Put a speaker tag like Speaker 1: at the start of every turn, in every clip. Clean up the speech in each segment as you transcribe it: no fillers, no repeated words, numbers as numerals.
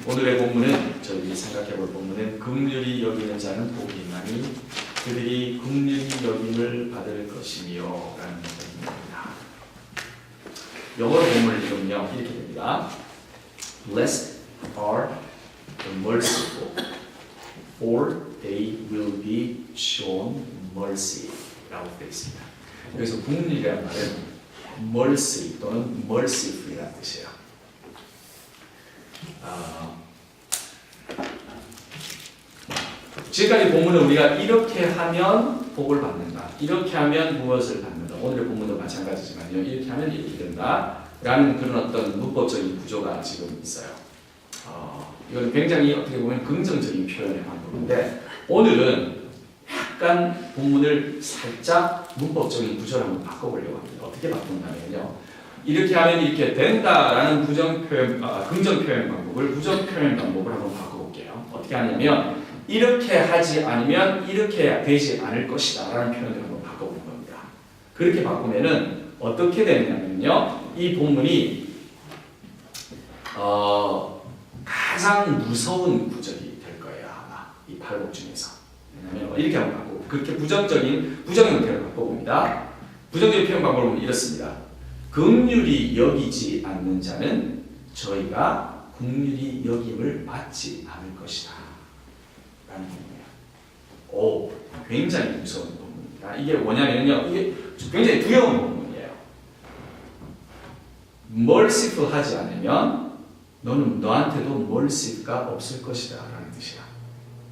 Speaker 1: 오늘의 본문은 저희들이 생각해볼 본문은 긍휼히 여기는 자는 복이 있나니 그들이 긍휼히 여김을 받을 것이며 라는 본문입니다. 영어로 본문을 읽으면 이렇게 됩니다. Blessed are the merciful, for they will be shown mercy 라고 되어 있습니다. 여기서 긍휼이라는 말은 mercy 또는 merciful이라는 뜻이에요. 지금까지 본문은 우리가 이렇게 하면 복을 받는다, 이렇게 하면 무엇을 받는다, 오늘의 본문도 마찬가지지만요, 이렇게 하면 이렇게 된다 라는 그런 어떤 문법적인 구조가 지금 있어요. 이건 굉장히 어떻게 보면 긍정적인 표현의 방법인데, 오늘은 약간 본문을 살짝 문법적인 구조를 한번 바꿔보려고 합니다. 어떻게 바꾼다면요, 이렇게 하면 이렇게 된다라는 긍정 표현 방법을 부정 표현 방법을 한번 바꿔볼게요. 어떻게 하냐면 이렇게 하지 않으면 이렇게 되지 않을 것이다 라는 표현을 한번 바꿔보는 겁니다. 그렇게 바꾸면은 어떻게 되느냐면요, 이 본문이 가장 무서운 구절이 될 거예요. 아마 이 팔복 중에서. 왜냐하면 이렇게 한번 바꾸고, 그렇게 부정적인 표현을 바꿔봅니다. 부정적인 표현 방법은 이렇습니다. 긍휼히 여기지 않는 자는 저희가 긍휼히 여김을 받지 않을 것이다 라는 본문이에요. 굉장히 무서운 본문입니다. 이게 뭐냐면요, 이게 굉장히 두려운 본문이에요. merciful 하지 않으면 너는 너한테도 mercy가 없을 것이다 라는 뜻이야.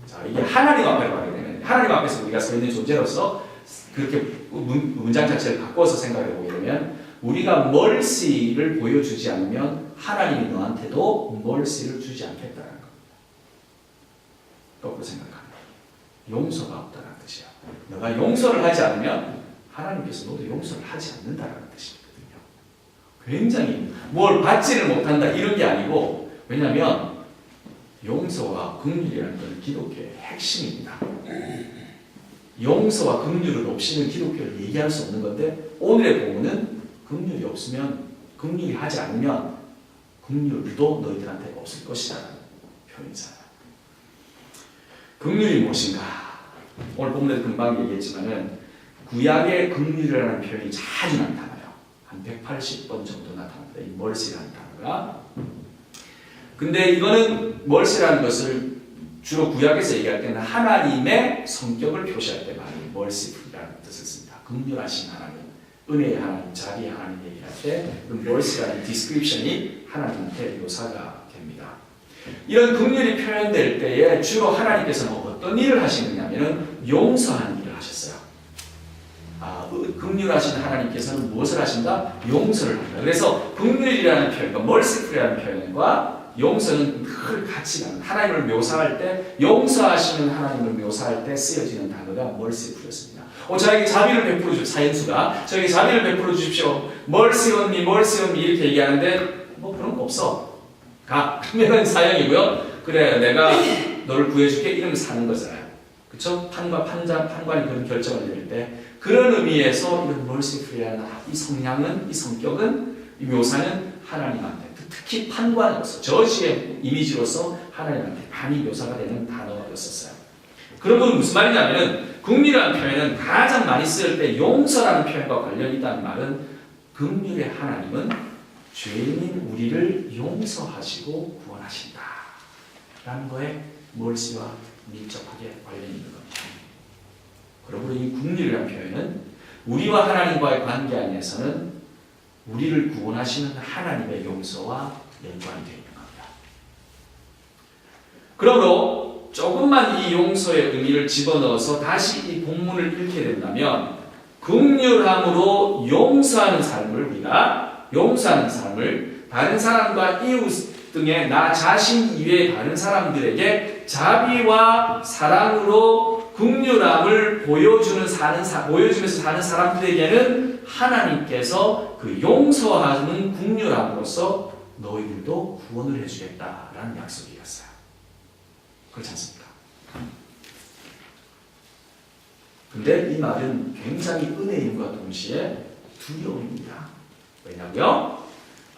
Speaker 1: 자, 이게 하나님 앞에 가게 되면, 하나님 앞에서 우리가 서 있는 존재로서 그렇게 문장 자체를 바꿔서 생각해 보게 되면, 우리가 mercy를 보여주지 않으면 하나님이 너한테도 mercy를 주지 않겠다는 겁니다. 거꾸로 생각합니다. 용서가 없다는 뜻이야. 너가 용서를 하지 않으면 하나님께서 너도 용서를 하지 않는다는 뜻이거든요. 굉장히 뭘 받지를 못한다 이런 게 아니고, 왜냐하면 용서와 긍휼이라는 것은 기독교의 핵심입니다. 용서와 긍휼을 없이는 기독교를 얘기할 수 없는 건데, 오늘의 본문은 긍휼이 없으면, 긍휼이 하지 않으면 긍휼도 너희들한테 없을 것이라는 표현이잖아요. 긍휼이 무엇인가? 오늘 본문에도 금방 얘기했지만은 구약의 긍휼이라는 표현이 자주 나타나요. 한 180번 정도 나타납니다. 이 mercy라는 단어가. 근데 이거는 mercy라는 것을 주로 구약에서 얘기할 때는 하나님의 성격을 표시할 때 많이 merciful이라는 뜻을 씁니다. 긍휼하신 하나님, 은혜의 하나님, 자비의 하나님 얘기할 때 그 mercy라는 description이 하나님한테 묘사가 됩니다. 이런 긍휼이 표현될 때에 주로 하나님께서는 어떤 일을 하시느냐면은 용서하는 일을 하셨어요. 긍휼하신 하나님께서는 무엇을 하신다? 용서를 한다. 그래서 긍휼이라는 표현과 merciful이라는 표현과 용서는 늘 같이 가는, 하나님을 묘사할 때, 용서하시는 하나님을 묘사할 때 쓰여지는 단어가 merciful이었습니다. 저에게 자비를 베풀어 주십시오. 사연수가 저에게 자비를 베풀어 주십시오. mercy on me, mercy on me 이렇게 얘기하는데 뭐 그런 거 없어. 그러면 사형이고요. 그래, 내가 너를 구해줄게 이러면 사는 거잖아요. 그렇죠? 판관이 그런 결정을 내릴 때, 그런 의미에서 이런 merciful이라는 이 성향은, 이 성격은, 이 묘사는 하나님한테, 특히 판관으로서, 저지의 이미지로서 하나님한테 많이 묘사가 되는 단어였었어요. 그러면 무슨 말이냐면은, 긍휼이라는 표현은 가장 많이 쓰일 때 용서라는 표현과 관련이 있다는 말은, 긍휼의 하나님은 죄인인 우리를 용서하시고 구원하신다 라는 거에 mercy와 밀접하게 관련이 있는 겁니다. 그러므로 이 긍휼이라는 표현은 우리와 하나님과의 관계 안에서는 우리를 구원하시는 하나님의 용서와 연관이 되어 있는 겁니다. 그러므로 조금만 이 용서의 의미를 집어넣어서 다시 이 본문을 읽게 된다면, 긍휼함으로 용서하는 삶을 다른 사람과 이웃 등의 나 자신 이외의 다른 사람들에게 자비와 사랑으로 긍휼함을 보여주면서 사는 사람들에게는 하나님께서 그 용서하는 긍휼함으로써 너희들도 구원을 해주겠다라는 약속이었어요. 그렇지 않습니까? 근데 이 말은 굉장히 은혜임과 동시에 두려움입니다. 왜냐고요?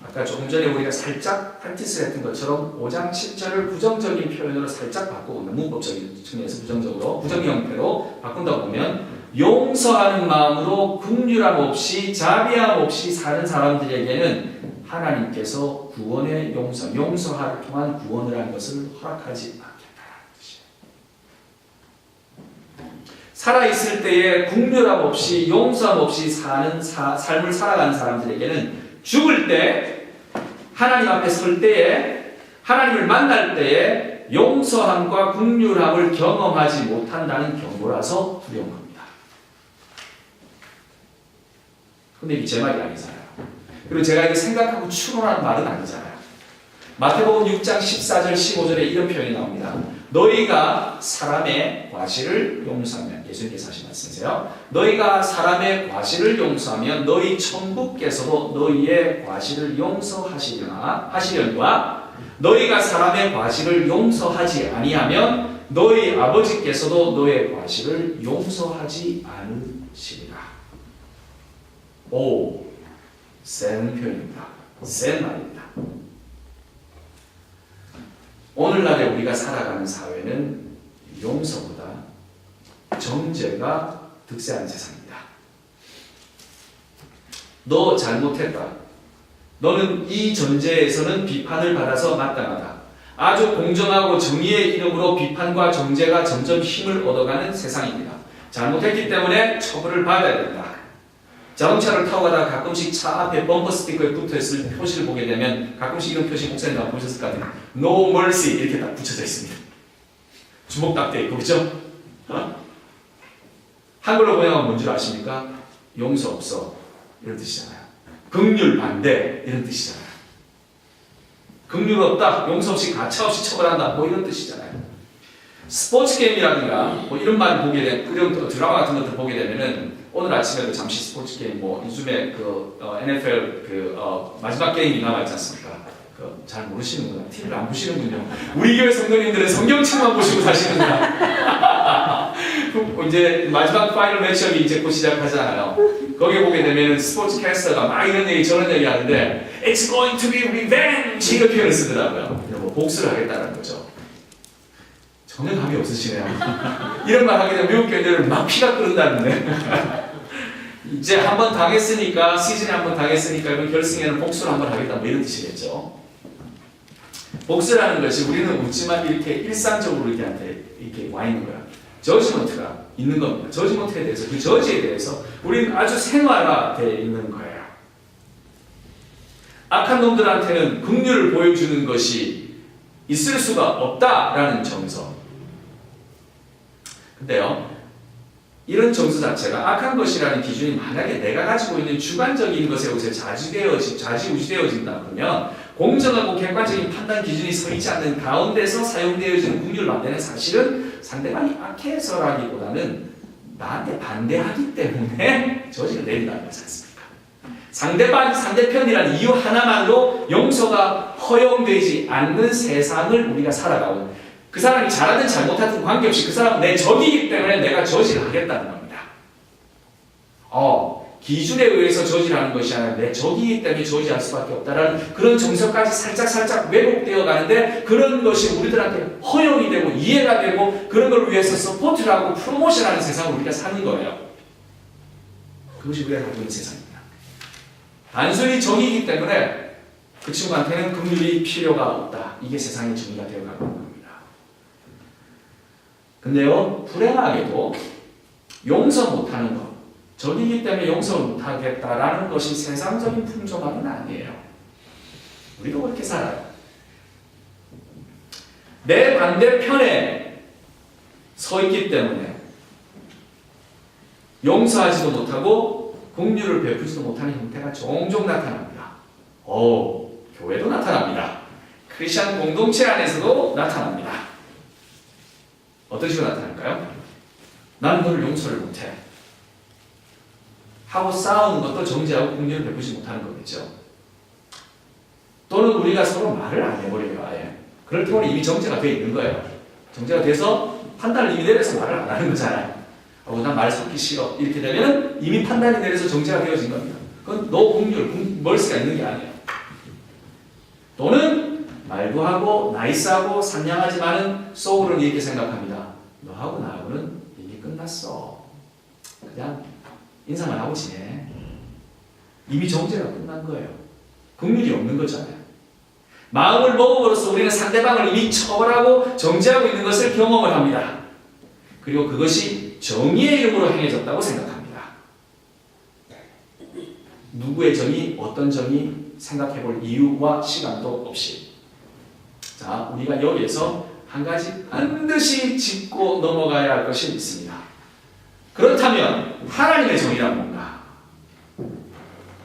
Speaker 1: 아까 조금 전에 우리가 살짝 프랙티스를 했던 것처럼 5장 7절을 부정적인 표현으로 살짝 바꾸고 문법적인 측면에서 부정적으로 부정의 형태로 바꾼다 보면 용서하는 마음으로 긍휼함 없이 자비함 없이 사는 사람들에게는 하나님께서 구원의 용서를 통한 구원을 한 것을 허락하지 않겠다는 뜻이에요. 살아있을 때에 긍휼함 없이 용서함 없이 사는 삶을 살아가는 사람들에게는 죽을 때 하나님 앞에 설 때에 하나님을 만날 때에 용서함과 긍휼함을 경험하지 못한다는 경고라서 두려운 겁니다. 근데 이게 제 말이 아니잖아요. 그리고 제가 이게 생각하고 추론하는 말은 아니잖아요. 마태복음 6장 14절 15절에 이런 표현이 나옵니다. 너희가 사람의 과실을 용서하면, 예수님께서 하신 말씀이세요. 너희가 사람의 과실을 용서하면 너희 천국께서도 너희의 과실을 용서하시려니와 너희가 사람의 과실을 용서하지 아니하면 너희 아버지께서도 너희의 과실을 용서하지 않으시리라. 오, 센 표현입니다. 센 말입니다. 오늘날에 우리가 살아가는 사회는 용서보다 정죄가 득세하는 세상입니다. 너 잘못했다. 너는 이 전제에서는 비판을 받아서 마땅하다. 아주 공정하고 정의의 이름으로 비판과 정죄가 점점 힘을 얻어가는 세상입니다. 잘못했기 때문에 처벌을 받아야 된다. 자동차를 타고 가다가 가끔씩 차 앞에 범퍼 스티커에 붙어있을 표시를 보게 되면 가끔씩 이런 표시 목사님 다 보셨을 것 같아요. No mercy 이렇게 딱 붙여져 있습니다. 주먹 딱 돼 있고, 그죠? 한글로 번역하면 뭔지 아십니까? 용서 없어 이런 뜻이잖아요. 긍휼 반대 이런 뜻이잖아요. 긍휼 없다, 용서 없이 가차없이 처벌한다 뭐 이런 뜻이잖아요. 스포츠 게임이라든가 뭐 이런 말 보게 되면 그런 드라마 같은 것들 보게 되면은 오늘 아침에도 잠시 스포츠 게임 뭐 요즘에 NFL 마지막 게임이 남아있지 않습니까? 잘 모르시는구나. TV를 안 보시는군요. 우리 교회 성도님들은 성경책만 보시고 사시는구나. 이제 마지막 파이널 매치업이 이제 곧 시작하잖아요. 거기에 보게 되면 스포츠 캐스터가 막 이런 얘기 저런 얘기 하는데 It's going to be revenge 이런 표현을 쓰더라고요. 뭐 복수를 하겠다는 거죠. 전혀 감이 없으시네요. 이런 말 하게 되면 미국 교회들은 막 피가 끓는다는데 이제 한번 당했으니까 시즌에 한번 당했으니까 이번 결승에는 복수를 한번 하겠다 뭐 이런 뜻이겠죠. 복수라는 것이 우리는 웃지만 이렇게 일상적으로 우리한테 이렇게 와 있는 거야. 저지먼트가 있는 겁니다. 저지먼트에 대해서 그 저지에 대해서 우리는 아주 생활화되어 있는 거예요. 악한 놈들한테는 긍휼을 보여주는 것이 있을 수가 없다라는 정서. 근데요, 이런 정서 자체가 악한 것이라는 기준이 만약에 내가 가지고 있는 주관적인 것에 의해서 좌지우지되어진다 그러면 공정하고 객관적인 판단 기준이 서 있지 않는 가운데서 사용되어지는 긍휼 반대는 사실은 상대방이 악해서라기보다는 나한테 반대하기 때문에 저지를 내린다는 거지 않습니까? 상대편이라는 이유 하나만으로 용서가 허용되지 않는 세상을 우리가 살아가고 그 사람이 잘하든 잘못하든 관계없이 그 사람은 내 적이기 때문에 내가 저지를 하겠다는 겁니다. 기준에 의해서 저지하는 것이 아니라 내 적이기 때문에 저지할 수밖에 없다라는 그런 정서까지 살짝 왜곡되어 가는데 그런 것이 우리들한테 허용이 되고 이해가 되고 그런 걸 위해서 서포트를 하고 프로모션하는 세상을 우리가 사는 거예요. 그것이 우리가 가지고 있는 세상입니다. 단순히 적이기 때문에 그 친구한테는 긍휼이 필요가 없다. 이게 세상의 정의가 되어가는 겁니다. 근데요, 불행하게도 용서 못하는 것, 적이기 때문에 용서를 못하겠다라는 것이 세상적인 풍조만은 아니에요. 우리도 그렇게 살아요. 내 반대편에 서 있기 때문에 용서하지도 못하고 긍휼을 베풀지도 못하는 형태가 종종 나타납니다. 교회도 나타납니다. 크리스천 공동체 안에서도 나타납니다. 어떤 식으로 나타날까요? 나는 너를 용서를 못해 하고 싸우는 것도 정죄하고 긍휼을 베푸지 못하는 거겠죠. 또는 우리가 서로 말을 안 해버려요. 아예. 그럴 때는 이미 정죄가 되어 있는 거예요. 정죄가 돼서 판단을 이미 내려서 말을 안 하는 거잖아요. 난 말 섞기 싫어. 이렇게 되면 이미 판단이 내려서 정죄가 되어진 겁니다. 그건 너 긍휼, 멀스가 있는 게 아니에요. 또는 말도 하고 나이스하고 상냥하지만은 속으로는 이렇게 생각합니다. 너하고 나하고는 이미 끝났어. 그냥 인사만 하고 지내. 이미 정죄가 끝난 거예요. 긍휼이 없는 거잖아요. 마음을 먹음으로써 우리는 상대방을 이미 처벌하고 정죄하고 있는 것을 경험을 합니다. 그리고 그것이 정의의 이름으로 행해졌다고 생각합니다. 누구의 정의, 어떤 정의 생각해 볼 이유와 시간도 없이. 자, 우리가 여기에서 한 가지 반드시 짚고 넘어가야 할 것이 있습니다. 그렇다면 하나님의 정의란 뭔가?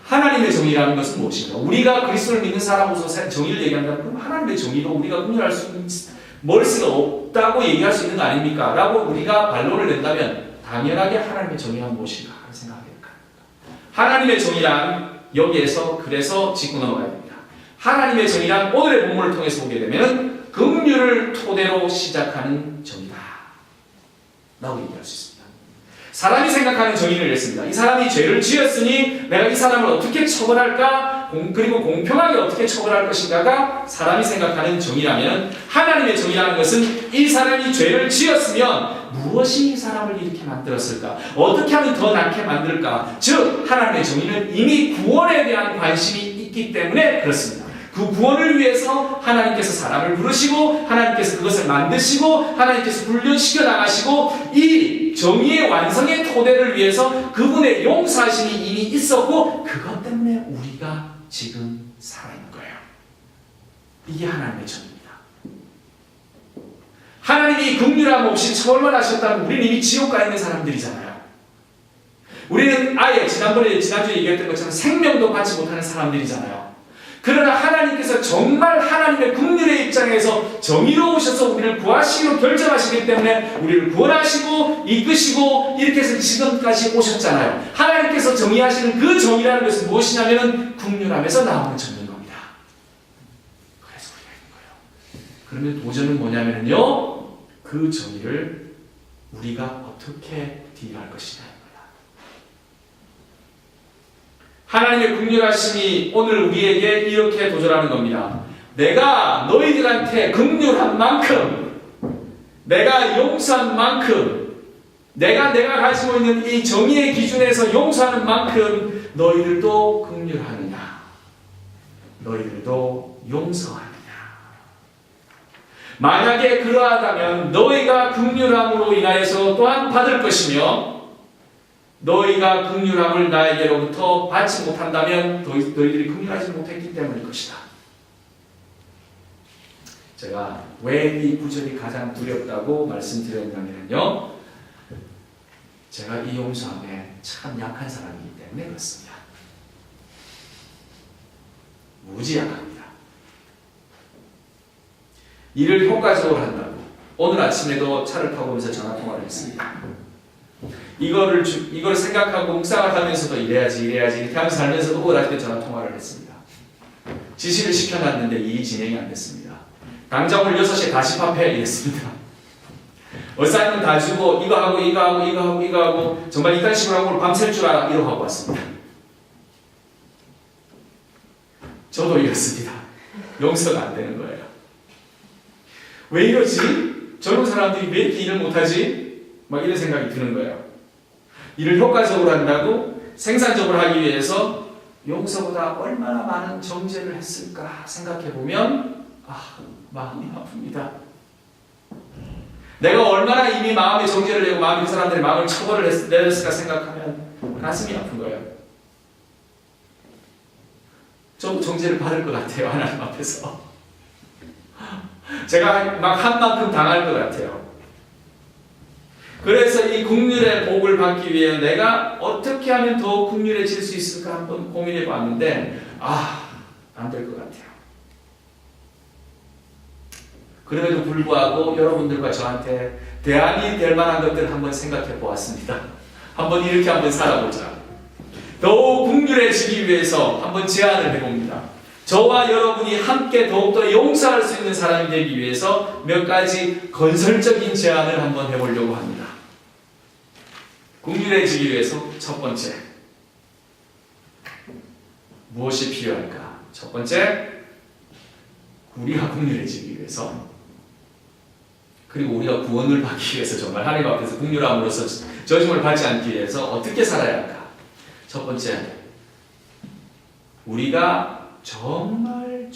Speaker 1: 하나님의 정의라는 것은 무엇인가? 우리가 그리스도를 믿는 사람으로서 정의를 얘기한다면 그럼 하나님의 정의로 우리가 분별할 수 있는 머릿수가 없다고 얘기할 수 있는 거 아닙니까? 라고 우리가 반론을 낸다면 당연하게 하나님의 정의란 무엇인가 하는 생각을 해야 합니다. 하나님의 정의란 여기에서 그래서 짚고 넘어가야 됩니다. 하나님의 정의란 오늘의 본문을 통해서 보게 되면 긍휼을 토대로 시작하는 정의다 라고 얘기할 수 있습니다. 사람이 생각하는 정의를 냈습니다. 이 사람이 죄를 지었으니 내가 이 사람을 어떻게 처벌할까? 그리고 공평하게 어떻게 처벌할 것인가가 사람이 생각하는 정의라면 하나님의 정의라는 것은 이 사람이 죄를 지었으면 무엇이 이 사람을 이렇게 만들었을까? 어떻게 하면 더 낫게 만들까? 즉 하나님의 정의는 이미 구원에 대한 관심이 있기 때문에 그렇습니다. 그 구원을 위해서 하나님께서 사람을 부르시고 하나님께서 그것을 만드시고 하나님께서 훈련시켜 나가시고 이 정의의 완성의 토대를 위해서 그분의 용서하심이 이미 있었고 그것 때문에 우리가 지금 살아있는 거예요. 이게 하나님의 정의입니다. 하나님이 긍휼함 없이 처벌만 하셨다면 우리는 이미 지옥 가 있는 사람들이잖아요. 우리는 아예 지난주에 얘기했던 것처럼 생명도 받지 못하는 사람들이잖아요. 그러나 하나님께서 정말 하나님의 긍휼의 입장에서 정의로우셔서 우리를 구하시기로 결정하시기 때문에 우리를 구원하시고 이끄시고 이렇게 해서 지금까지 오셨잖아요. 하나님께서 정의하시는 그 정의라는 것은 무엇이냐면 긍휼함에서 나오는 정의인 겁니다. 그래서 우리가 있는 거예요. 그러면 도전은 뭐냐면요, 그 정의를 우리가 어떻게 딜할 것이냐. 하나님의 긍휼하심이 오늘 우리에게 이렇게 도전하는 겁니다. 내가 너희들한테 긍휼한 만큼, 내가 용서한 만큼, 내가 가지고 있는 이 정의의 기준에서 용서하는 만큼 너희들도 긍휼하느냐? 너희들도 용서하느냐? 만약에 그러하다면 너희가 긍휼함으로 인하여서 또한 받을 것이며 너희가 긍휼함을 나에게로부터 받지 못한다면 너희들이 긍휼하지 못했기 때문일 것이다. 제가 왜 이 구절이 가장 두렵다고 말씀드렸냐면요, 제가 이 용서함에 참 약한 사람이기 때문에 그렇습니다. 무지 약합니다. 일을 효과적으로 한다고 오늘 아침에도 차를 타고 오면서 전화통화를 했습니다. 이거를 생각하고 묵상을 하면서도 이래야지 이렇게 하면서 살면서도 오늘 아침에 전화통화를 했습니다. 지시를 시켜놨는데 일이 진행이 안 됐습니다. 당장 오늘 6시에 다시 밥해 이랬습니다. 어사이먼 다 주고 이거 하고 정말 이딴 식으로 하고 밤샐 줄 알아 이러고 하고 왔습니다. 저도 이렇습니다. 용서가 안 되는 거예요. 왜 이러지? 젊은 사람들이 왜 이렇게 일을 못하지? 막 이런 생각이 드는 거예요. 일을 효과적으로 한다고 생산적으로 하기 위해서 용서보다 얼마나 많은 정죄를 했을까 생각해보면 마음이 아픕니다. 내가 얼마나 이미 마음의 정죄를 내고 마음의 사람들의 마음을 처벌을 내렸을까 생각하면 가슴이 아픈 거예요. 좀 정죄를 받을 것 같아요. 하나님 앞에서. 제가 막 한 만큼 당할 것 같아요. 그래서 이 긍휼의 복을 받기 위해 내가 어떻게 하면 더 긍휼해질 수 있을까 한번 고민해 봤는데 안 될 것 같아요. 그럼에도 불구하고 여러분들과 저한테 대안이 될 만한 것들을 한번 생각해 보았습니다. 한번 이렇게 한번 살아보자. 더욱 긍휼해지기 위해서 한번 제안을 해봅니다. 저와 여러분이 함께 더욱더 용서할 수 있는 사람이 되기 위해서 몇 가지 건설적인 제안을 한번 해보려고 합니다. 긍휼해지기 위해서 첫 번째, 무엇이 필요할까? 첫 번째, 우리가 긍휼해지기 위해서, 그리고 우리가 구원을 받기 위해서, 정말 하나님 앞에서 긍휼함으로써 저주를 받지 않기 위해서 어떻게 살아야 할까? 첫 번째, 우리가 정말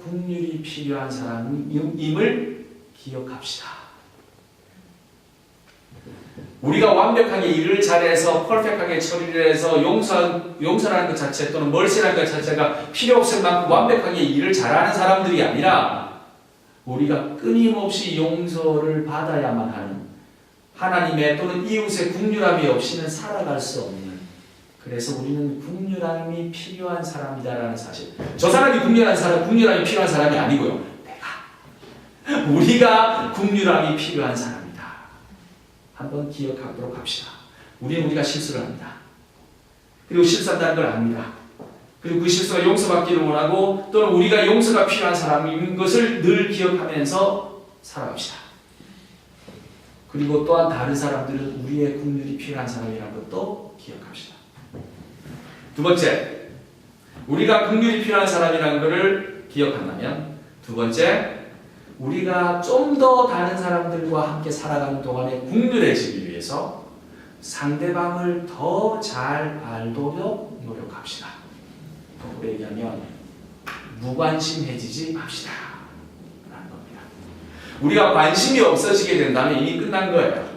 Speaker 1: 긍휼이 필요한 사람임을 기억합시다. 우리가 완벽하게 일을 잘해서 퍼펙트하게 처리를 해서 용서라는 것 자체 또는 멀시라는 것 자체가 필요 없을 만큼 완벽하게 일을 잘하는 사람들이 아니라, 우리가 끊임없이 용서를 받아야만 하는, 하나님의 또는 이웃의 긍휼함이 없이는 살아갈 수 없는, 그래서 우리는 긍휼함이 필요한 사람이다라는 사실. 저 사람이 긍휼함이 필요한 사람이 아니고요, 우리가 긍휼함이 필요한 사람이다. 한번 기억하도록 합시다. 우리가 실수를 합니다. 그리고 실수한다는 걸 압니다. 그리고 그 실수가 용서받기를 원하고, 또는 우리가 용서가 필요한 사람인 것을 늘 기억하면서 살아갑시다. 그리고 또한 다른 사람들은 우리의 긍휼이 필요한 사람이라는 것도 기억합시다. 두 번째, 우리가 긍휼이 필요한 사람이라는 것을 기억한다면, 두 번째, 우리가 좀 더 다른 사람들과 함께 살아가는 동안에 긍휼해지기 위해서 상대방을 더 잘 알도록 노력합시다. 거꾸로 얘기하면 무관심해지지 맙시다 라는 겁니다. 우리가 관심이 없어지게 된다면 이미 끝난 거예요.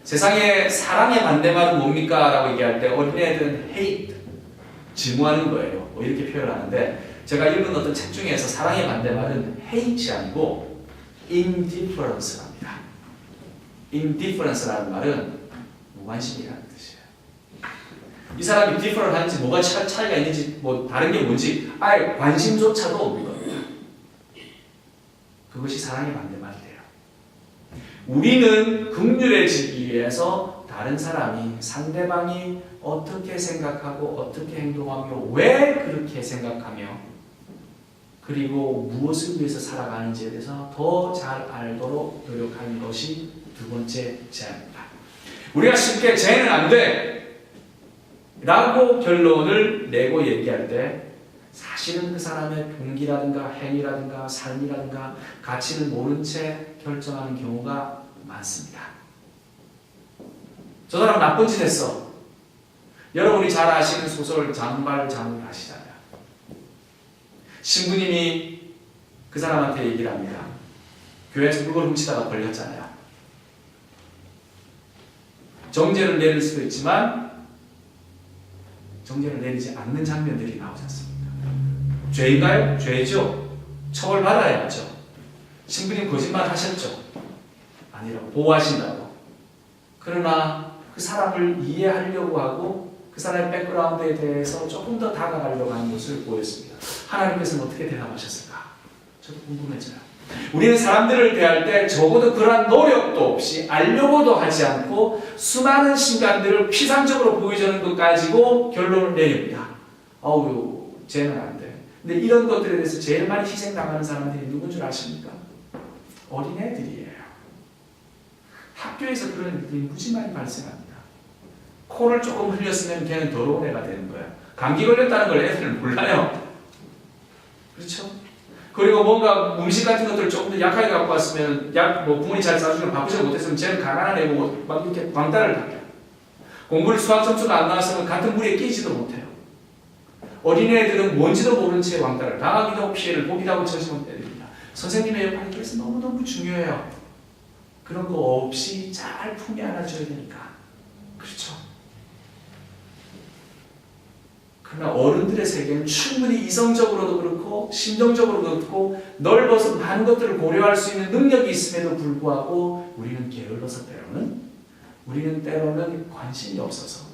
Speaker 1: 세상에 사랑의 반대말은 뭡니까? 라고 얘기할 때 어린애들은 hate, 증오하는 거예요. 이렇게 표현하는데, 제가 읽은 어떤 책 중에서 사랑의 반대말은 hate이 아니고 indifference랍니다. indifference라는 말은 무관심이라는 뜻이에요. 이 사람이 different한지 뭐가 차이가 있는지 뭐 다른 게 뭔지 아예 관심조차도 없는 겁니다. 그것이 사랑의 반대말이 돼요. 우리는 긍휼해지기 위해서 다른 사람이, 상대방이 어떻게 생각하고 어떻게 행동하며 왜 그렇게 생각하며 그리고 무엇을 위해서 살아가는지에 대해서 더 잘 알도록 노력하는 것이 두 번째 제안입니다. 우리가 쉽게 쟤는 안 돼 라고 결론을 내고 얘기할 때, 사실은 그 사람의 동기라든가 행위라든가 삶이라든가 가치는 모른 채 결정하는 경우가 많습니다. 저 사람 나쁜 짓 했어. 여러분이 잘 아시는 소설 장발장을 아시잖아요. 신부님이 그 사람한테 얘기를 합니다. 교회에서 물건을 훔치다가 걸렸잖아요. 정죄를 내릴 수도 있지만 정죄를 내리지 않는 장면들이 나오지 않습니까? 죄인가요? 죄죠. 처벌받아야죠. 신부님 거짓말 하셨죠. 아니라고, 보호하신다고. 그러나 그 사람을 이해하려고 하고 그 사람의 백그라운드에 대해서 조금 더 다가가려고 하는 모습을 보였습니다. 하나님께서는 어떻게 대답하셨을까? 저도 궁금해져요. 우리는 사람들을 대할 때 적어도 그러한 노력도 없이 알려고도 하지 않고 수많은 신간들을 피상적으로 보여주는 것 가지고 결론을 내립니다. 어우, 쟤는 안 돼. 근데 이런 것들에 대해서 제일 많이 희생당하는 사람들이 누군 줄 아십니까? 어린애들이에요. 학교에서 그런 일들이 무지 많이 발생합니다. 코를 조금 흘렸으면 걔는 더러운 애가 되는 거야. 감기 걸렸다는 걸 애들은 몰라요. 그렇죠? 그리고 뭔가 음식 같은 것들을 조금 더 약하게 갖고 왔으면, 부모님 잘 싸주면 바쁘지 못했으면 쟤는 가난한 애고 막 이렇게 왕따를 당해요. 공부를 수학 점수가 안 나왔으면 같은 무리에 끼지도 못해요. 어린애들은 뭔지도 모르는 채 왕따를 당하기도 하고 피해를 보기도 하고 처지는 애들입니다. 선생님의 역할이 그래서 너무너무 중요해요. 그런 거 없이 잘 품에 안아줘야 되니까. 그렇죠? 그러나 어른들의 세계는 충분히 이성적으로도 그렇고 심정적으로도 그렇고 넓어서 많은 것들을 고려할 수 있는 능력이 있음에도 불구하고 우리는 게을러서 우리는 때로는 관심이 없어서,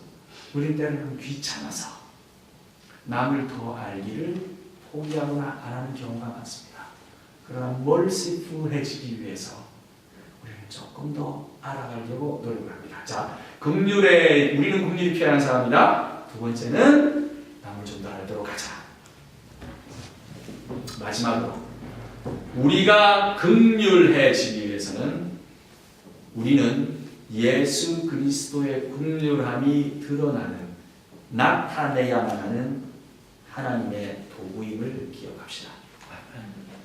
Speaker 1: 우리는 때로는 귀찮아서 남을 더 알기를 포기하거나 안 하는 경우가 많습니다. 그러나 멀시풀해지기 위해서 우리는 조금 더 알아가려고 노력을 합니다. 자, 우리는 긍휼이 필요한 사람이다. 두 번째는 남을 좀 더 알도록 하자. 마지막으로 우리가 긍휼해지기 위해서는 우리는 예수 그리스도의 긍휼함이 나타내야만 하는 하나님의 도구임을 기억합시다.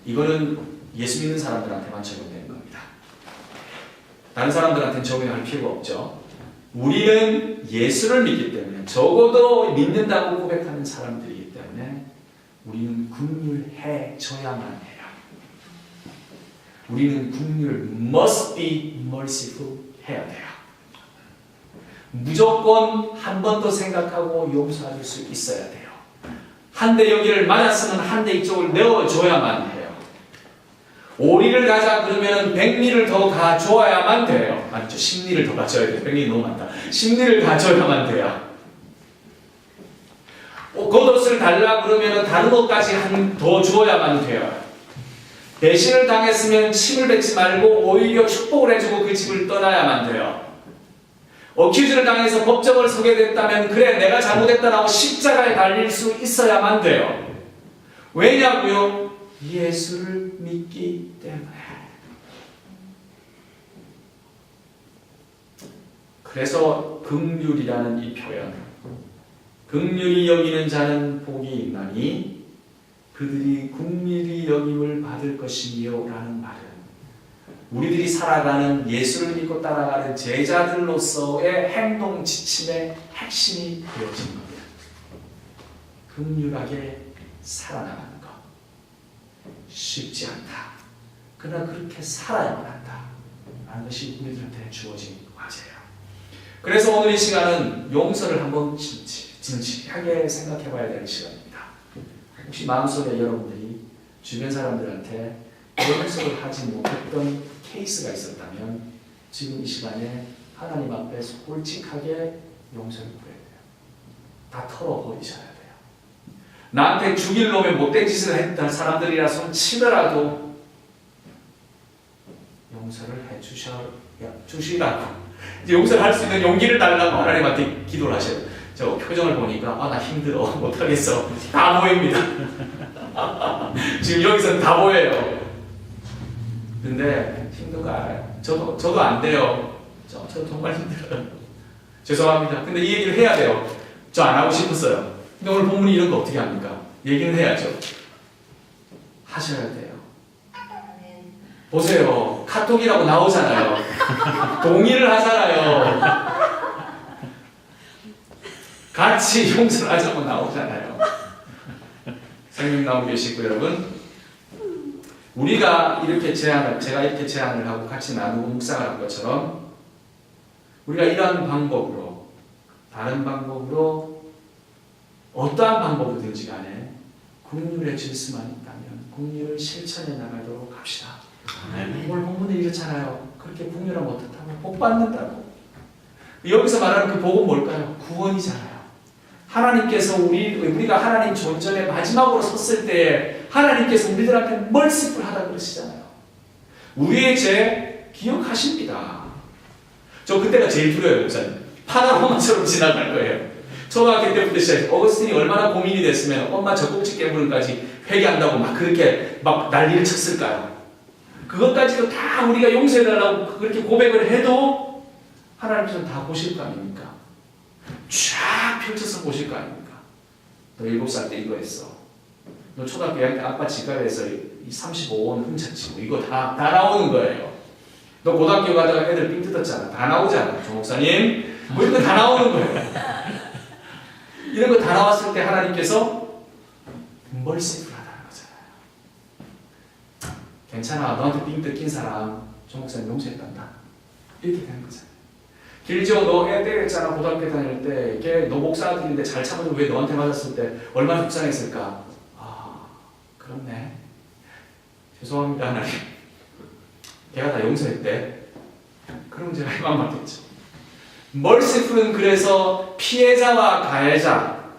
Speaker 1: 이거는 예수 믿는 사람들한테만 적용되는 겁니다. 다른 사람들한테는 적용할 필요가 없죠. 우리는 예수를 믿기 때문에, 적어도 믿는다고 고백하는 사람들이기 때문에 우리는 긍휼해 줘야만 해요. 우리는 긍휼 must be merciful 해야 돼요. 무조건 한 번 더 생각하고 용서할 수 있어야 돼요. 한 대 여기를 맞았으면 한 대 이쪽을 내어줘야만 해요. 오리를 가자 그러면 백리를 더 가줘야만 돼요. 아니죠, 십리를 더 가져야 돼요. 백리 너무 많다. 십리를 가져야만 돼요. 겉옷을 달라 그러면 다른 옷까지 더 주어야만 돼요. 배신을 당했으면 침을 뱉지 말고 오히려 축복을 해주고 그 집을 떠나야만 돼요. 어큐즈를 당해서 법정을 서게 됐다면 그래 내가 잘못했다라고 십자가에 달릴 수 있어야만 돼요. 왜냐고요? 예수를 믿기 때문에. 그래서 긍휼이라는 이 표현, 긍휼히 여기는 자는 복이 있나니 그들이 긍휼히 여김을 받을 것이며 라는 말은 우리들이 살아가는 예수를 믿고 따라가는 제자들로서의 행동 지침의 핵심이 되어진 겁니다. 긍휼하게 살아나가는 것. 쉽지 않다. 그러나 그렇게 살아야만 한다. 라는 것이 우리들한테 주어진 과제예요. 그래서 오늘 이 시간은 용서를 한번 진지하게 생각해 봐야 되는 시간입니다. 혹시 마음속에 여러분들이 주변 사람들한테 용서를 하지 못했던 케이스가 있었다면 지금 이 시간에 하나님 앞에 솔직하게 용서를 구해야 돼요. 다 털어버리셔야 돼요. 나한테 죽일 놈의 못된 짓을 했던 사람들이라 손 치더라도 용서를 주시라고 이제 용서를 할 수 있는 용기를 달라고 하나님한테 기도를 하셔야 돼요. 저 표정을 보니까 나 힘들어 못하겠어 다 보입니다. 지금 여기서는 다 보여요. 근데 힘든 거 알아요. 저도 안 돼요. 저 정말 힘들어요. 죄송합니다. 근데 이 얘기를 해야 돼요. 저 안 하고 싶었어요. 근데 오늘 본문이 이런 거 어떻게 합니까? 얘기는 해야죠. 하셔야 돼요. 보세요. 카톡이라고 나오잖아요. 동의를 하잖아요. 같이 용서를 하자고 나오잖아요. 생명 나오고 계시고 여러분, 우리가 이렇게 제가 이렇게 제안을 하고 같이 나누고 묵상을 한 것처럼 우리가 이러한 방법으로, 다른 방법으로, 어떠한 방법이든지 간에 긍휼의 질서만 있다면 긍휼을 실천해 나가도록 합시다. 오늘 본문에 이렇잖아요. 그렇게 긍휼하면 어떻다고? 복 받는다고. 여기서 말하는 그 복은 뭘까요? 구원이잖아요. 하나님께서 우리가 하나님 존전에 마지막으로 섰을 때 하나님께서 우리들한테 멀시풀하다 그러시잖아요. 우리의 죄 기억하십니다. 저 그때가 제일 두려워요, 목사님. 파나마처럼 지나갈 거예요. 초등학교 때부터 시작해서 어거스틴이 얼마나 고민이 됐으면 엄마 젖꼭지 깨물음까지 회개한다고 막 그렇게 막 난리를 쳤을까요? 그것까지도 다 우리가 용서해달라고 그렇게 고백을 해도 하나님께서는 다 보실 거 아닙니까? 쫙 펼쳐서 보실 거 아닙니까? 너 7살 때 이거 했어. 너 초등학교 2학년 때 아빠 지갑에서 35원 훔쳤지. 이거 다 나오는 거예요. 너 고등학교 가다가 애들 삥 뜯었잖아. 다 나오잖아. 조 목사님. 뭐 이런 거 다 나오는 거예요. 이런 거 다 나왔을 때 하나님께서 멀시풀하다는 거잖아요. 괜찮아. 너한테 삥 뜯긴 사람 조 목사님 용서했단다. 이렇게 되는 거잖아요. 길지어 너 애 때렸잖아. 고등학교 다닐 때 걔 너 목사들인데 잘 참아도 왜 너한테 맞았을 때 얼마나 속상했을까. 아 그렇네. 죄송합니다 하나님. 걔가 다 용서했대. 그럼 제가 이만 맞겠죠. 멀시풀은 그래서 피해자와 가해자,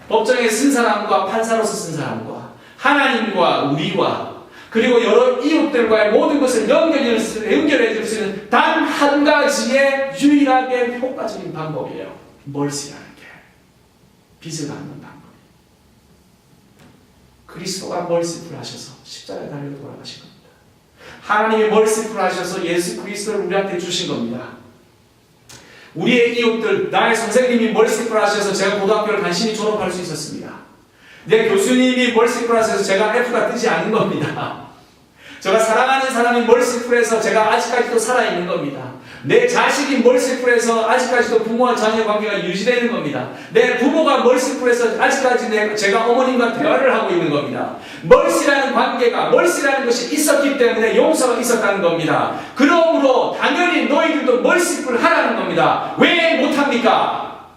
Speaker 1: 법정에 쓴 사람과 판사로서 쓴 사람과 하나님과 우리와 그리고 여러 이웃들과의 모든 것을 연결해 줄 수 있는 단 한 가지의 유일하게 효과적인 방법이에요. 멀시라는 게. 빚을 갚는 방법이에요. 그리스도가 멀시풀 하셔서 십자가에 달려 돌아가신 겁니다. 하나님이 멀시풀 하셔서 예수 그리스도를 우리한테 주신 겁니다. 우리의 이웃들, 나의 선생님이 멀시풀 하셔서 제가 고등학교를 간신히 졸업할 수 있었습니다. 내 교수님이 멀시풀하셔서 제가 F가 뜨지 않는 겁니다. 제가 사랑하는 사람이 멀시풀해서 제가 아직까지도 살아있는 겁니다. 내 자식이 멀시풀해서 아직까지도 부모와 자녀 관계가 유지되는 겁니다. 내 부모가 멀시풀해서 아직까지 제가 어머님과 대화를 하고 있는 겁니다. 멀시라는 관계가, 멀시라는 것이 있었기 때문에 용서가 있었다는 겁니다. 그러므로 당연히 너희들도 멀시풀하라는 겁니다. 왜 못합니까?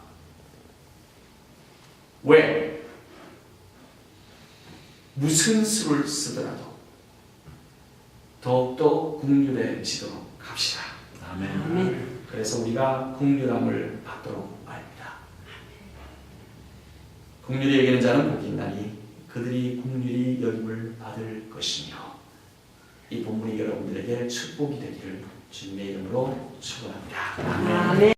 Speaker 1: 왜? 무슨 수를 쓰더라도 더욱더 긍휼해지도록 합시다.
Speaker 2: 아멘.
Speaker 1: 그래서 우리가 긍휼함을 받도록 말입니다. 긍휼히 여기는 자는 복이 있나니 그들이 긍휼히 여김을 받을 것이며. 이 본문이 여러분들에게 축복이 되기를 주님의 이름으로 축원합니다.
Speaker 2: 아멘.